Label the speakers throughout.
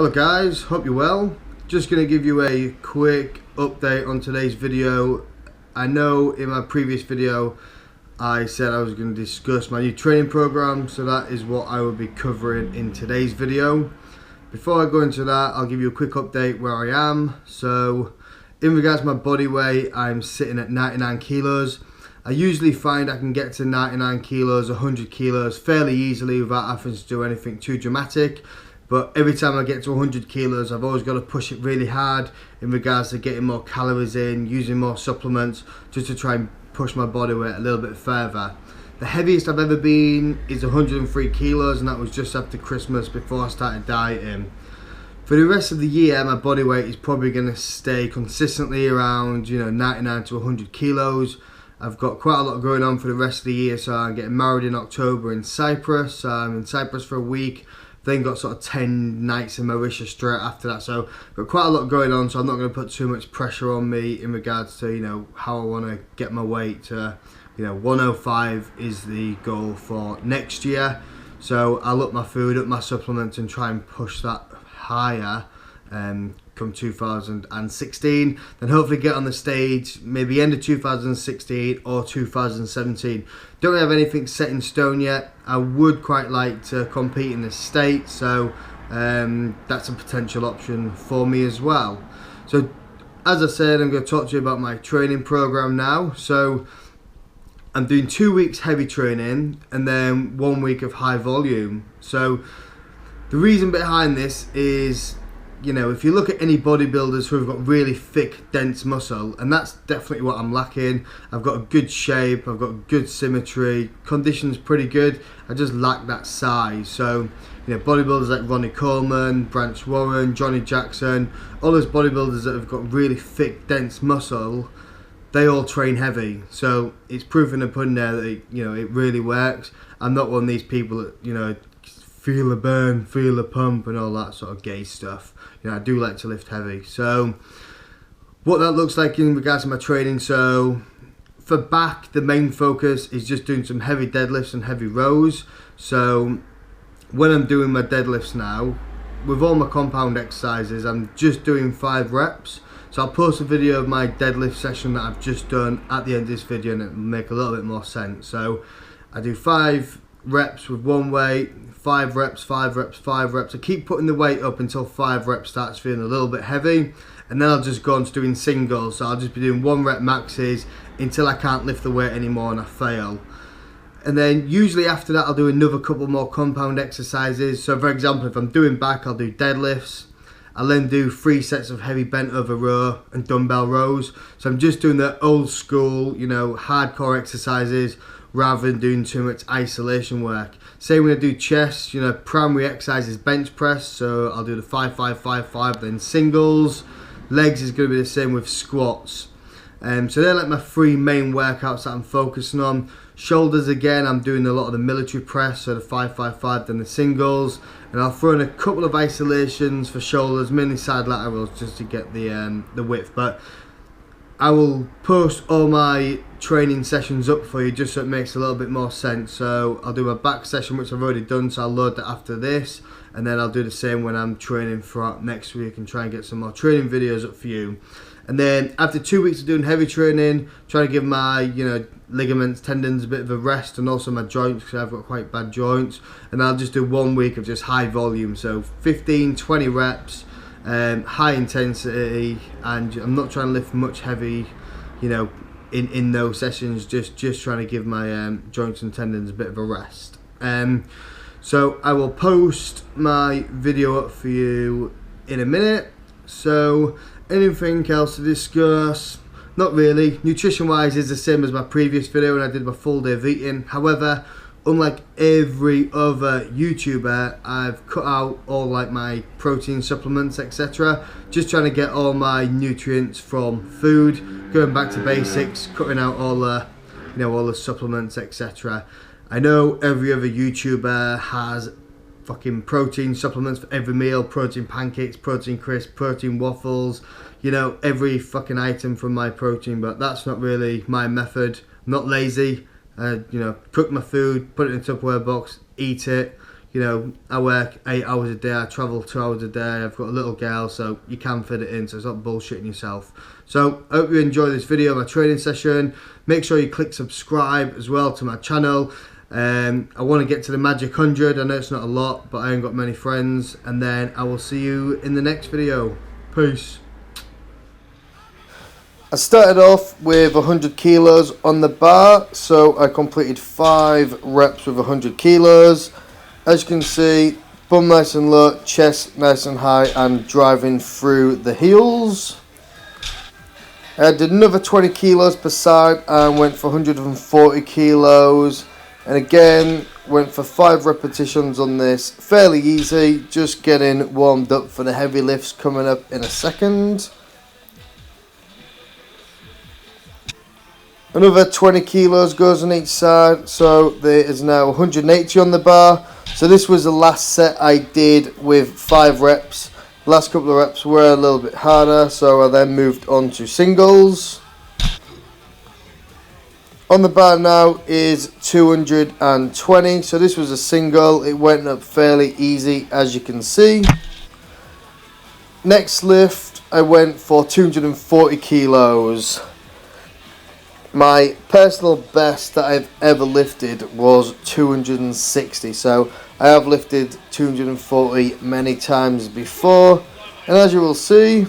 Speaker 1: Hello guys, hope you're well. Just going to give you a quick update on today's video. I know in my previous video I said I was going to discuss my new training program, so that is what I will be covering in today's video. Before I go into that, I'll give you a quick update where I am. So in regards to my body weight, I'm sitting at 99 kilos. I usually find I can get to 99 kilos, 100 kilos fairly easily without having to do anything too dramatic. But every time I get to 100 kilos, I've always got to push it really hard in regards to getting more calories in, using more supplements, just to try and push my body weight a little bit further. The heaviest I've ever been is 103 kilos, and that was just after Christmas before I started dieting. For the rest of the year, my body weight is probably going to stay consistently around 99 to 100 kilos. I've got quite a lot going on for the rest of the year, so I'm getting married in October in Cyprus. I'm in Cyprus for a week. Then got sort of 10 nights in Mauritius straight after that, so got quite a lot going on, so I'm not going to put too much pressure on me in regards to how I want to get my weight to 105 is the goal for next year. So I'll up my food, up my supplements, and try and push that higher come 2016, then hopefully get on the stage maybe end of 2016 or 2017. Don't have anything set in stone yet. I would quite like to compete in the States, so that's a potential option for me as well. So as I said, I'm going to talk to you about my training program now. So I'm doing 2 weeks heavy training and then 1 week of high volume. So the reason behind this is, if you look at any bodybuilders who have got really thick, dense muscle, and that's definitely what I'm lacking. I've got a good shape, I've got good symmetry, condition's pretty good, I just lack that size. So, bodybuilders like Ronnie Coleman, Branch Warren, Johnny Jackson, all those bodybuilders that have got really thick, dense muscle, they all train heavy. So it's proof in the pudding there that it really works. I'm not one of these people that, feel the burn, feel the pump and all that sort of gay stuff. I do like to lift heavy. So what that looks like in regards to my training, so for back, the main focus is just doing some heavy deadlifts and heavy rows. So when I'm doing my deadlifts now, with all my compound exercises, I'm just doing 5 reps. So I'll post a video of my deadlift session that I've just done at the end of this video, and it'll make a little bit more sense. So I do 5 reps with one weight, 5 reps, 5 reps, 5 reps. I keep putting the weight up until 5 reps starts feeling a little bit heavy, and then I'll just go on to doing singles. So I'll just be doing 1 rep maxes until I can't lift the weight anymore and I fail. And then usually after that I'll do another couple more compound exercises. So for example, if I'm doing back, I'll do deadlifts. I'll then do 3 sets of heavy bent over row and dumbbell rows. So I'm just doing the old school, hardcore exercises, rather than doing too much isolation work. Same when I do chest, primary exercise is bench press, so I'll do the 5, 5, 5, 5, then singles. Legs is going to be the same with squats. So they're like my 3 main workouts that I'm focusing on. Shoulders, again, I'm doing a lot of the military press, so the 5, 5, 5, then the singles. And I'll throw in a couple of isolations for shoulders, mainly side laterals, just to get the width. But I will post all my training sessions up for you just so it makes a little bit more sense. So I'll do my back session, which I've already done, so I'll load that after this, and then I'll do the same when I'm training for next week and try and get some more training videos up for you. And then after 2 weeks of doing heavy training, trying to give my ligaments, tendons a bit of a rest, and also my joints, because I've got quite bad joints, and I'll just do 1 week of just high volume, so 15, 20 reps, high intensity, and I'm not trying to lift much heavy in those sessions, just trying to give my joints and tendons a bit of a rest. So I will post my video up for you in a minute. So anything else to discuss? Not really. Nutrition wise is the same as my previous video when I did my full day of eating. However, unlike every other YouTuber, I've cut out all like my protein supplements, etc. Just trying to get all my nutrients from food, going back to basics, cutting out all the all the supplements, etc. I know every other YouTuber has fucking protein supplements for every meal, protein pancakes, protein crisps, protein waffles, every fucking item from my protein, but that's not really my method. I'm not lazy. Cook my food, put it in a Tupperware box, eat it. You know, I work 8 hours a day, I travel 2 hours a day, I've got a little girl, so you can fit it in, so it's not bullshitting yourself. So I hope you enjoy this video, my training session. Make sure you click subscribe as well to my channel. I want to get to the magic 100. I know it's not a lot, but I ain't got many friends. And then I will see you in the next video. Peace. I started off with 100 kilos on the bar, so I completed 5 reps with 100 kilos. As you can see, bum nice and low, chest nice and high, and driving through the heels. I did another 20 kilos per side and went for 140 kilos. And again, went for 5 repetitions on this. Fairly easy, just getting warmed up for the heavy lifts coming up in a second. Another 20 kilos goes on each side, so there is now 180 on the bar. So this was the last set I did with 5 reps. The last couple of reps were a little bit harder, so I then moved on to singles. On the bar now is 220, so this was a single. It went up fairly easy, as you can see. Next lift, I went for 240 kilos. My personal best that I've ever lifted was 260, so I have lifted 240 many times before, and as you will see,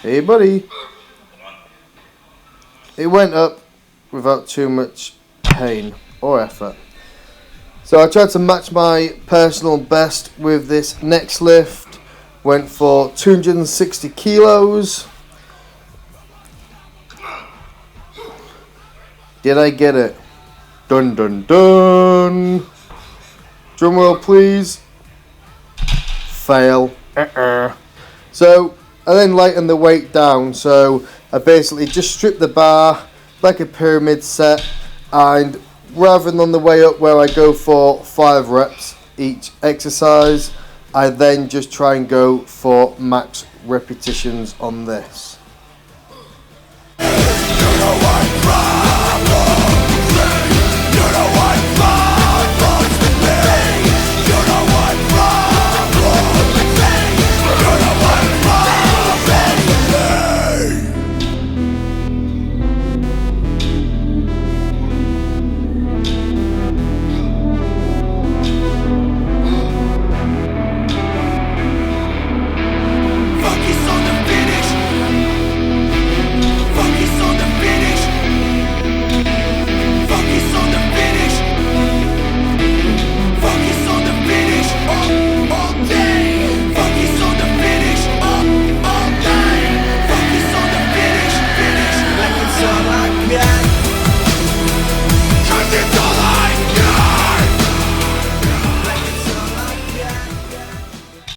Speaker 1: hey buddy, it went up without too much pain or effort. So I tried to match my personal best with this next lift, went for 260 kilos. Did I get it? Dun dun dun. Drum roll please. Fail. So I then lightened the weight down. So I basically just stripped the bar like a pyramid set, and rather than on the way up where I go for 5 reps each exercise, I then just try and go for max repetitions on this. You know